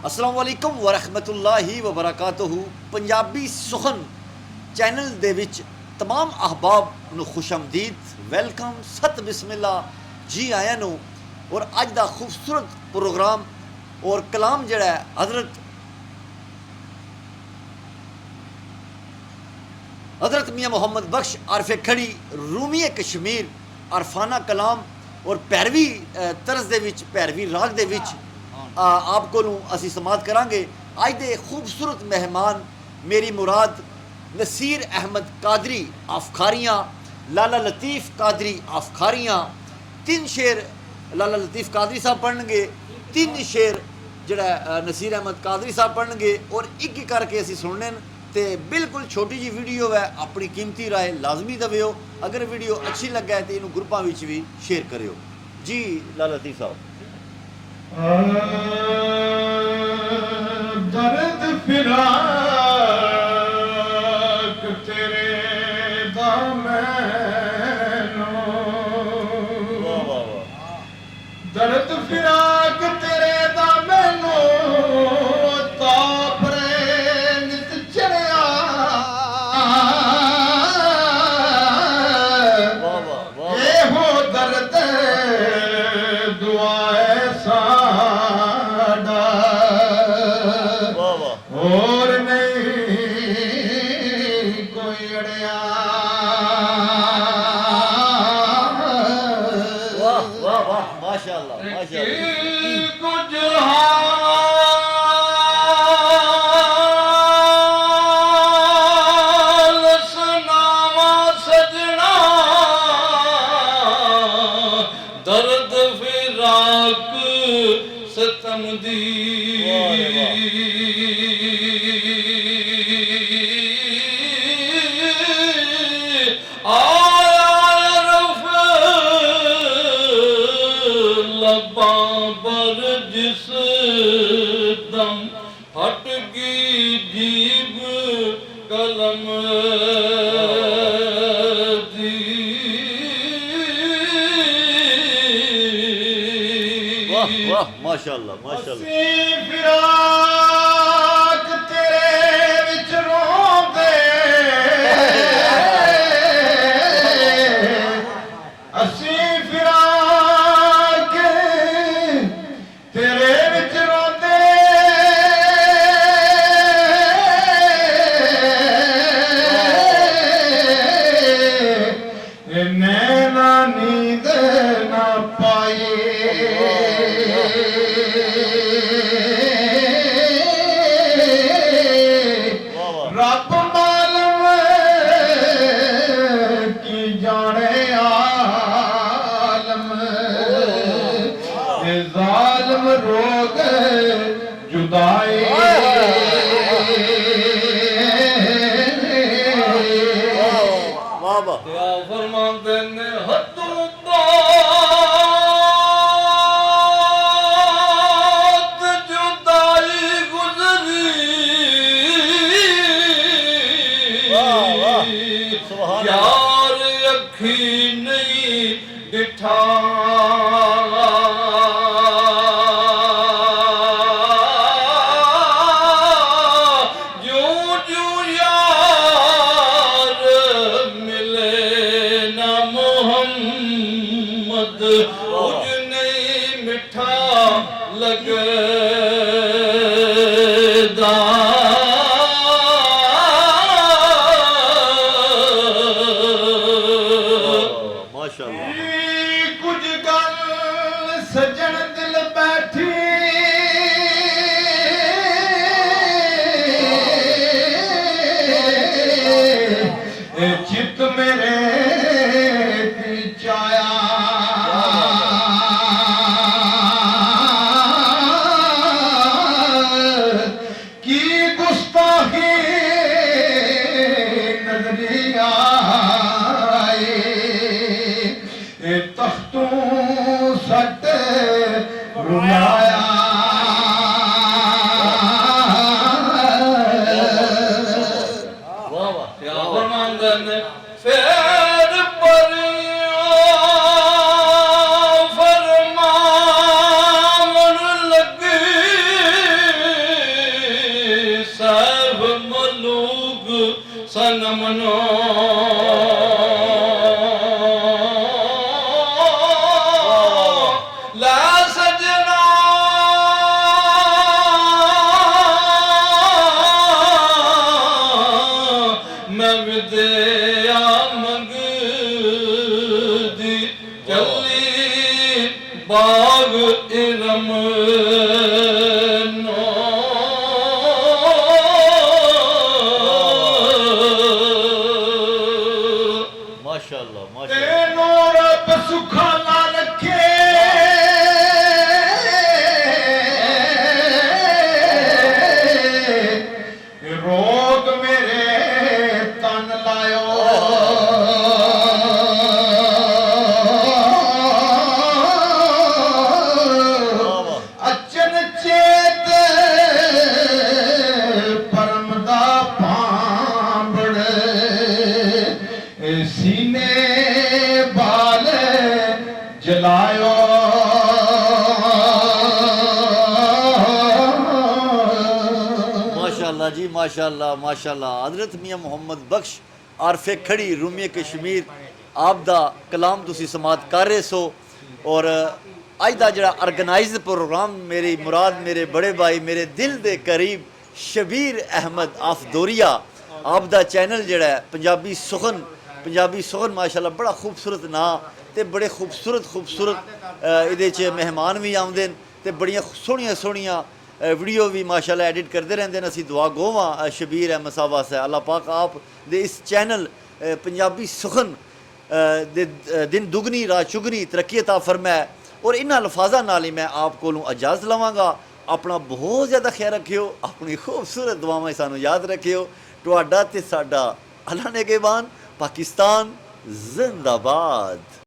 अस्सलाम वालेकुम वरहमतुल्लाहि वबरकातुहू। पंजाबी सुखन चैनल दे विच तमाम अहबाब नू खुशआमदीद, वेलकम, सत बिस्मिल्ला, जी आया नू। और अज दा खूबसूरत प्रोग्राम और कलाम जड़ा है हज़रत मियाँ मोहम्मद बख्श आरफे खड़ी रूमी कश्मीर अरफाना कलाम और पैरवी तर्ज दे विच पैरवी राग दे विच आप को असी समात करांगे। अज दे खूबसूरत मेहमान मेरी मुराद नसीर अहमद कादरी आफखारियाँ, लाला लतीफ़ कादरी आफखारियाँ। तीन शेर लाला लतीफ़ कादरी साहब पढ़नगे, तीन शेर जड़ा नसीर अहमद कादरी साहब पढ़नगे और एक करके असी सुनने। तो बिल्कुल छोटी जी वीडियो है, अपनी कीमती राय लाजमी दवियो। अगर वीडियो अच्छी लगे तो इनू ग्रुपों में भी शेयर करियो। जी लाला लतीफ़ साहब। दर्द फिराक तेरे दामनो, दर्द फिराक तेरे दामनो, ताप रे नित चढ़िया ये हो दर्द दुआए साडा और नहीं कोई अड़िया। वाह वाह वाह, माशाअल्लाह माशाअल्लाह। कुछ हाल सुनावा सजना, दर्द फिराक सितम दी। पर जिस दम फटगी जीब कलम दी। वाह वाह, माशाअल्लाह माशाअल्लाह। फिराक तेरे विच रोंदे, असी फिराक तेरे विच रोंदे, नैना नींद ना पाए। रब मालूम की जाने आलम, ये जालिम रोग जुदाई। वाह वाह, क्या फरमाते ने हदों जुदाई गुजरी, यार अखी नहीं दिठा। यूं यूं यार मिले ना मोहम्मद, कुछ नहीं मिठा लगदा। माशाअल्लाह। कुछ गल सजन दिल बैठी, चित मेरे चाया। की गुस्ताखी नजरिया तख्तों सट रुलाया। वाह वाह, क्या फरमांदन फिर सनम नो ला सजना मैं विद्या मंगदी चली बाग इरम नो माशाअल्लाह माशाअल्लाह तेनो रब सुखा ना रखे रोग मेरे तन लायो अचन चेत परम दा भांबड़ सीने बाल जलायो माशाअल्लाह जी माशाअल्लाह माशाअल्लाह हज़रत मियां मोहम्मद बख्श आरफे खड़ी रूमी कश्मीर आप दा कलाम तुसी समात कर रहे सो और अज दा जड़ा ऑर्गेनाइज्ड प्रोग्राम मेरी मुराद मेरे बड़े भाई मेरे दिल दे करीब शबीर अहमद आफदोरिया आप दा चैनल जड़ा है पंजाबी सुखन माशाअल्लाह बड़ा खूबसूरत नाम ते बड़े खूबसूरत इहदे च मेहमान भी आउंदे न ते बड़ियां सोहणियां वीडियो भी माशाअल्लाह एडिट करते रहंदे न असीं दुआ गोवां शबीर अहमद साहब वास्ते अल्लाह पाक आप दे इस चैनल पंजाबी सुखन दे दिन दुगनी रात चुगनी तरक्की अता फरमाए और इन्हां अल्फाजां नाल ही मैं आप कोलों इजाज़त लवांगा अपना बहुत ज़्यादा ख्याल रखियो अपनी खूबसूरत दुआवां सानू याद रखियो तुहाडा ते साडा अल्लाह नेगेबान पाकिस्तान जिंदाबाद।